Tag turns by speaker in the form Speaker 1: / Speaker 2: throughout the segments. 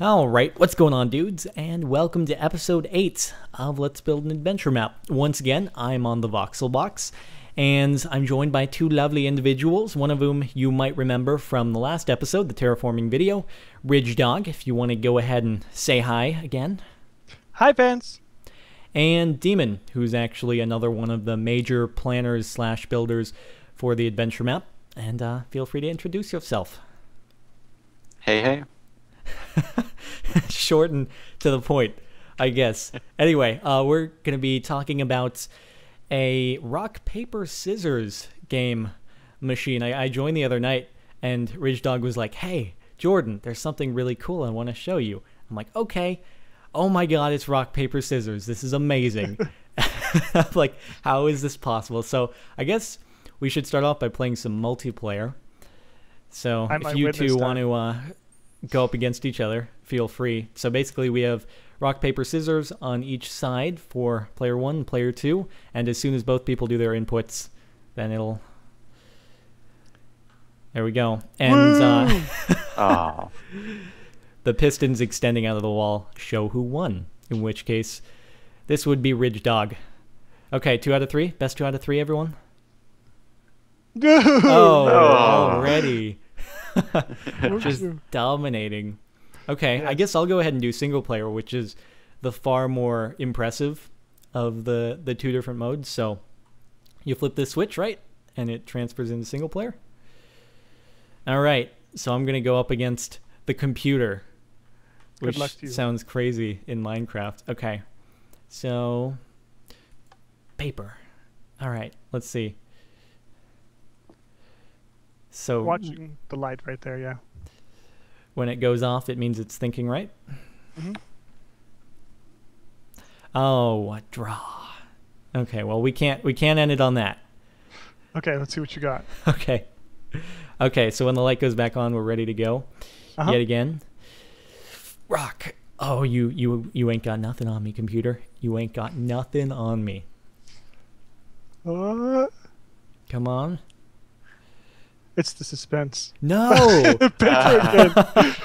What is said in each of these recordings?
Speaker 1: Alright, what's going on, dudes? And welcome to episode 8 of Let's Build an Adventure Map. Once again, I'm on the Voxel Box, and I'm joined by two lovely individuals, one of whom you might remember from the last episode, the terraforming video, Ridge Dog, if you want to go ahead and say hi again.
Speaker 2: Hi, fans!
Speaker 1: And Demon, who's actually another one of the major planners slash builders for the adventure map. And feel free to introduce yourself.
Speaker 3: Hey, hey.
Speaker 1: Short and to the point, I guess. Anyway, we're going to be talking about a rock, paper, scissors game machine. I joined the other night, and Ridge Dog was like, hey, Jordan, there's something really cool I want to show you. I'm like, okay. Oh my god, it's rock, paper, scissors. This is amazing. I'm like, how is this possible? So I guess we should start off by playing some multiplayer. So if you two want to go up against each other, feel free. So basically we have rock, paper, scissors on each side for player 1 and player 2, and as soon as both people do their inputs, then it'll... There we go. And the pistons extending out of the wall show who won, in which case this would be Ridge Dog. Okay, 2 out of 3? Best 2 out of 3, everyone? Oh, already. Just dominating. Okay, yeah. I guess I'll go ahead and do single player, which is the far more impressive of the two different modes. So you flip this switch, right? And it transfers into single player. All right, so I'm going to go up against the computer, which sounds crazy in Minecraft. Okay, so paper. All right, let's see. So
Speaker 2: watching the light right there, yeah.
Speaker 1: When it goes off, it means it's thinking, right?
Speaker 2: Mm-hmm.
Speaker 1: Oh, a draw. Okay, well we can't end it on that.
Speaker 2: Okay, let's see what you got.
Speaker 1: Okay. Okay, so when the light goes back on, we're ready to go. Yet again. Rock. Oh, you ain't got nothing on me, computer. You ain't got nothing on me. Come on.
Speaker 2: It's the suspense.
Speaker 1: No!
Speaker 2: Paper again.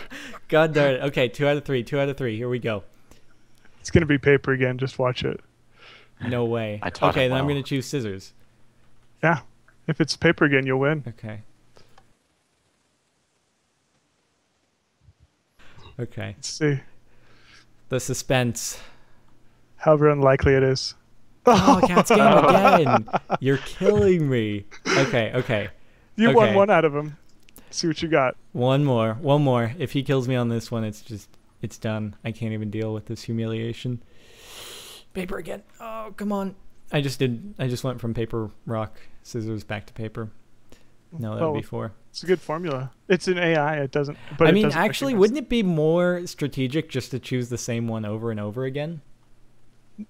Speaker 1: God darn it. Okay, 2 out of 3. 2 out of 3. Here we go.
Speaker 2: It's going to be paper again. Just watch it.
Speaker 1: No way.
Speaker 3: Okay,
Speaker 1: then I'm going to choose scissors.
Speaker 2: Yeah. If it's paper again, you'll win.
Speaker 1: Okay. Okay.
Speaker 2: Let's see.
Speaker 1: The suspense.
Speaker 2: However unlikely it is.
Speaker 1: Oh, Cat's game again. You're killing me. Okay.
Speaker 2: You won 1 out of them. See what you got.
Speaker 1: One more. If he kills me on this one, it's done. I can't even deal with this humiliation. Paper again. Oh, come on. I just went from paper, rock, scissors back to paper. No, that would be 4.
Speaker 2: It's a good formula. It's an AI. It doesn't.
Speaker 1: But I mean, actually, wouldn't it be more strategic just to choose the same one over and over again?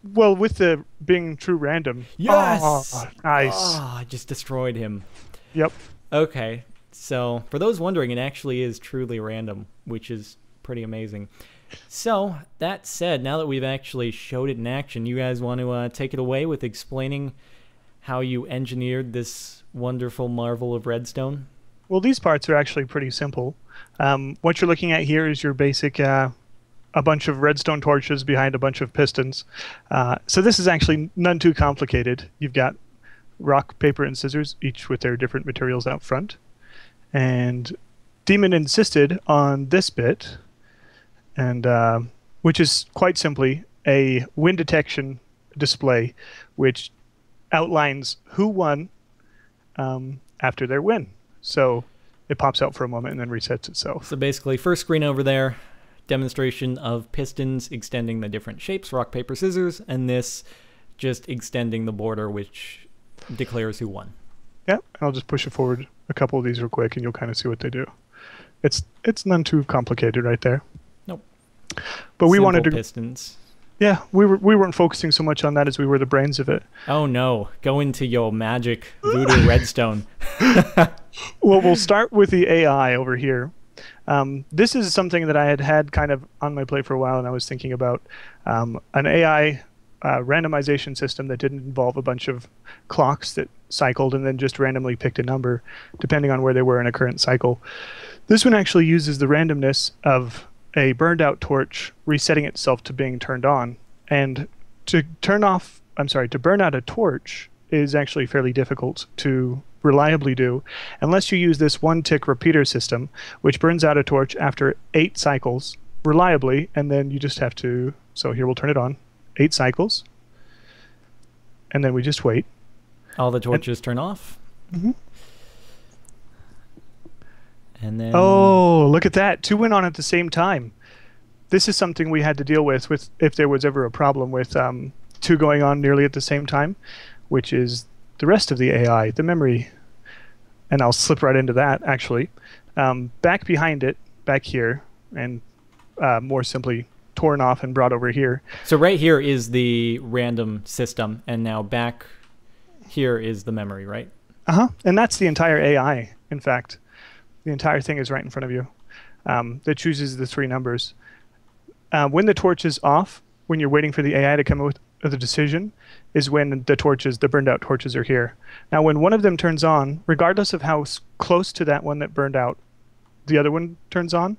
Speaker 2: Well, with the being true random.
Speaker 1: Yes.
Speaker 2: Oh, nice.
Speaker 1: Oh, I just destroyed him.
Speaker 2: Yep.
Speaker 1: Okay, so for those wondering, it actually is truly random, which is pretty amazing. So, that said, now that we've actually showed it in action, you guys want to take it away with explaining how you engineered this wonderful marvel of redstone?
Speaker 2: Well, these parts are actually pretty simple. What you're looking at here is your basic, a bunch of redstone torches behind a bunch of pistons. So this is actually none too complicated. You've got rock, paper, and scissors, each with their different materials out front. And Demon insisted on this bit, and which is quite simply a wind detection display, which outlines who won after their win. So it pops out for a moment and then resets itself.
Speaker 1: So basically, first screen over there, demonstration of pistons extending the different shapes, rock, paper, scissors, and this just extending the border, which declares who won.
Speaker 2: Yeah, I'll just push it forward a couple of these real quick and you'll kind of see what they do. It's none too complicated right there.
Speaker 1: Nope.
Speaker 2: But we
Speaker 1: Simple
Speaker 2: wanted to
Speaker 1: pistons.
Speaker 2: Yeah, we weren't focusing so much on that as we were the brains of it.
Speaker 1: Oh no, go into your magic voodoo redstone.
Speaker 2: Well, we'll start with the AI over here. This is something that I had kind of on my plate for a while, and I was thinking about an AI randomization system that didn't involve a bunch of clocks that cycled and then just randomly picked a number depending on where they were in a current cycle. This one actually uses the randomness of a burned out torch resetting itself to being turned on. And to burn out a torch is actually fairly difficult to reliably do unless you use this one tick repeater system, which burns out a torch after 8 cycles reliably, and then you just have to, so here we'll turn it on, 8 cycles, and then we just wait.
Speaker 1: All the torches turn off.
Speaker 2: Mm-hmm.
Speaker 1: And then...
Speaker 2: Oh, look at that. 2 went on at the same time. This is something we had to deal with if there was ever a problem with 2 going on nearly at the same time, which is the rest of the AI, the memory. And I'll slip right into that, actually. Back behind it, back here, and more simply torn off and brought over here.
Speaker 1: So right here is the random system, and now back here is the memory, right?
Speaker 2: Uh-huh. And that's the entire AI, in fact. The entire thing is right in front of you that chooses the 3 numbers. When the torch is off, when you're waiting for the AI to come up with a decision, is when the burned out torches are here. Now, when one of them turns on, regardless of how close to that one that burned out the other one turns on,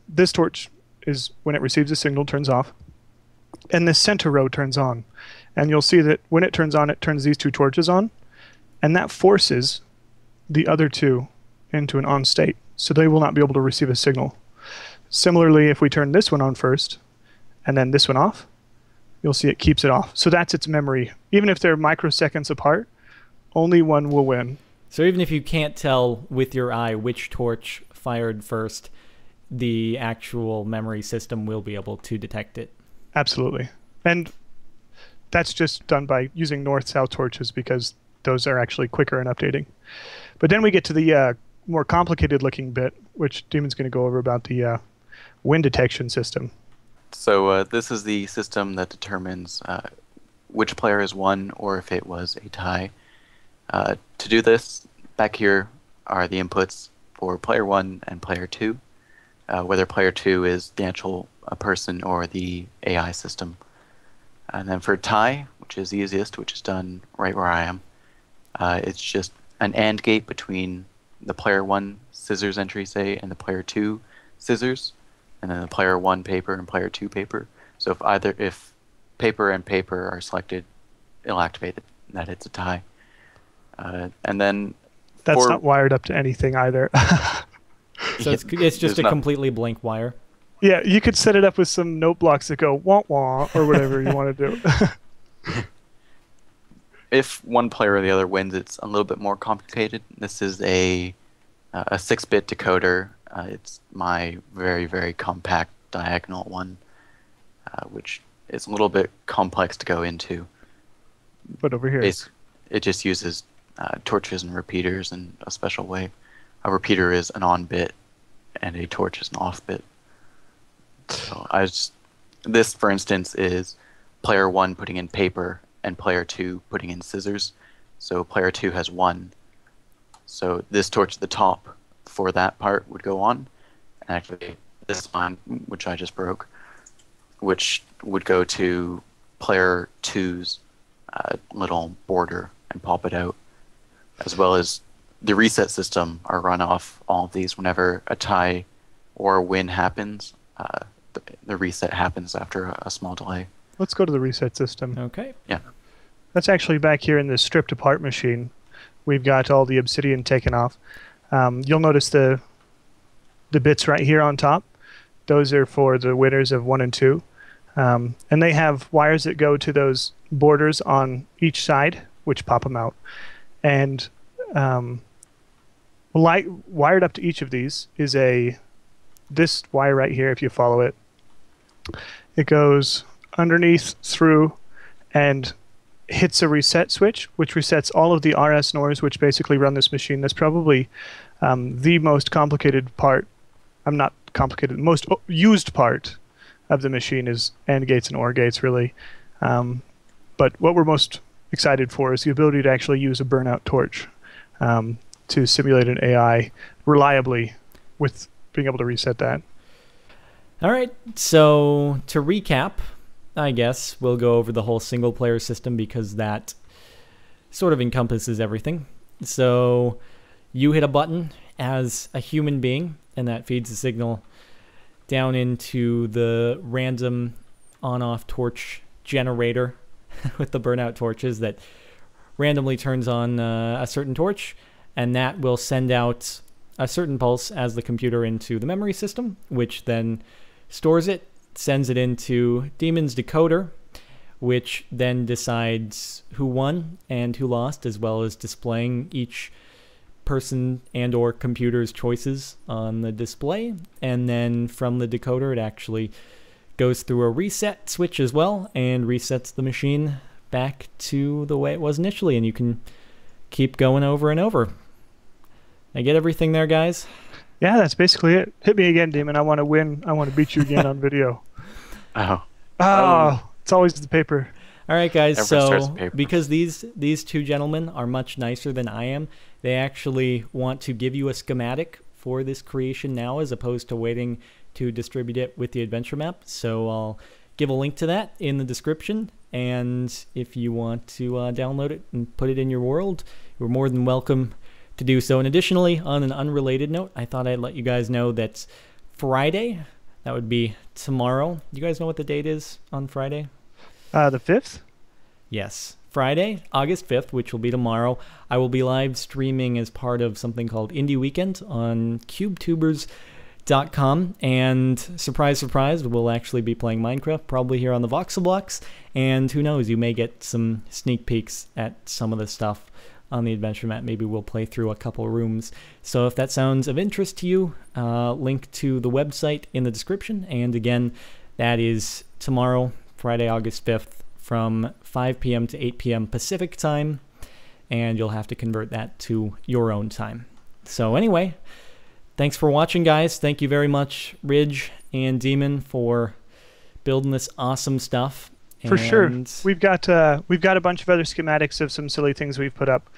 Speaker 2: this torch is, when it receives a signal, turns off, and the center row turns on. And you'll see that when it turns on, it turns these 2 torches on, and that forces the other 2 into an on state, so they will not be able to receive a signal. Similarly, if we turn this one on first, and then this one off, you'll see it keeps it off. So that's its memory. Even if they're microseconds apart, only one will win.
Speaker 1: So even if you can't tell with your eye which torch fired first, the actual memory system will be able to detect it.
Speaker 2: Absolutely. And that's just done by using north-south torches, because those are actually quicker in updating. But then we get to the more complicated looking bit, which Demon's going to go over about the wind detection system.
Speaker 3: So this is the system that determines which player has won or if it was a tie. To do this, back here are the inputs for player 1 and player 2, whether player 2 is the actual person or the AI system. And then for tie, which is the easiest, which is done right where I am, it's just an AND gate between the player 1 scissors entry, say, and the player 2 scissors, and then the player 1 paper and player 2 paper. So if paper and paper are selected, it'll activate that it's a tie. And then
Speaker 2: that's not wired up to anything either.
Speaker 1: So it's just a completely blank wire.
Speaker 2: Yeah, you could set it up with some note blocks that go wah wah or whatever you want to do.
Speaker 3: If one player or the other wins, it's a little bit more complicated. This is a 6-bit decoder. It's my very, very compact diagonal one, which is a little bit complex to go into.
Speaker 2: But over here,
Speaker 3: it just uses torches and repeaters in a special way. A repeater is an on bit, and a torch is an off bit. So this, for instance, is player 1 putting in paper and player 2 putting in scissors. So player 2 has 1. So this torch at the top for that part would go on. And actually this line, which I just broke, which would go to player 2's little border and pop it out. As well as the reset system are run off all of these. Whenever a tie or a win happens, the reset happens after a small delay.
Speaker 2: Let's go to the reset system.
Speaker 1: Okay.
Speaker 3: Yeah.
Speaker 2: That's actually back here in the stripped apart machine. We've got all the obsidian taken off. You'll notice the bits right here on top. Those are for the winners of 1 and 2. And they have wires that go to those borders on each side, which pop them out. And wired up to each of these is this wire right here, if you follow it. It goes underneath, through, and hits a reset switch, which resets all of the RS NORs, which basically run this machine. That's probably the most complicated part. Not complicated. Most used part of the machine is AND gates and OR gates, really. But what we're most excited for is the ability to actually use a burnout torch to simulate an AI reliably with being able to reset that.
Speaker 1: All right, so to recap, I guess we'll go over the whole single player system because that sort of encompasses everything. So you hit a button as a human being and that feeds the signal down into the random on-off torch generator with the burnout torches that randomly turns on a certain torch, and that will send out a certain pulse as the computer into the memory system, which then stores it, sends it into Demon's decoder, which then decides who won and who lost, as well as displaying each person and or computer's choices on the display. And then from the decoder, it actually goes through a reset switch as well and resets the machine back to the way it was initially, and you can keep going over and over. I get everything there, guys?
Speaker 2: Yeah, that's basically it. Hit me again, Demon. I want to win. I want to beat you again on video. Oh, it's always the paper.
Speaker 1: All right, guys.
Speaker 3: Everyone starts
Speaker 1: So
Speaker 3: with paper.
Speaker 1: because these two gentlemen are much nicer than I am, they actually want to give you a schematic for this creation now, as opposed to waiting to distribute it with the adventure map. So I'll give a link to that in the description, and if you want to download it and put it in your world, you're more than welcome to do so. And additionally, on an unrelated note, I thought I'd let you guys know that Friday, that would be tomorrow. You guys know what the date is on Friday?
Speaker 2: The 5th?
Speaker 1: Yes. Friday, August 5th, which will be tomorrow, I will be live streaming as part of something called Indie Weekend on CubeTubers.com, and surprise, surprise, we'll actually be playing Minecraft, probably here on the Voxel Blocks, and who knows, you may get some sneak peeks at some of the stuff on the adventure map. Maybe we'll play through a couple rooms. So if that sounds of interest to you, link to the website in the description, and again, that is tomorrow, Friday, August 5th, from 5 p.m. to 8 p.m. Pacific time, and you'll have to convert that to your own time. So anyway, thanks for watching, guys. Thank you very much, Ridge and Demon, for building this awesome stuff.
Speaker 2: For sure.
Speaker 1: And
Speaker 2: We've got a bunch of other schematics of some silly things we've put up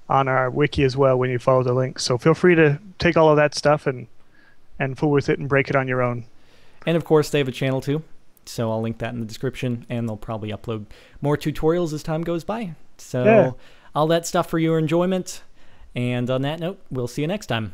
Speaker 2: on our wiki as well when you follow the link. So feel free to take all of that stuff and fool with it and break it on your own.
Speaker 1: And of course, they have a channel too, so I'll link that in the description, and they'll probably upload more tutorials as time goes by. So
Speaker 2: Yeah.
Speaker 1: all that stuff for your enjoyment. And on that note, we'll see you next time.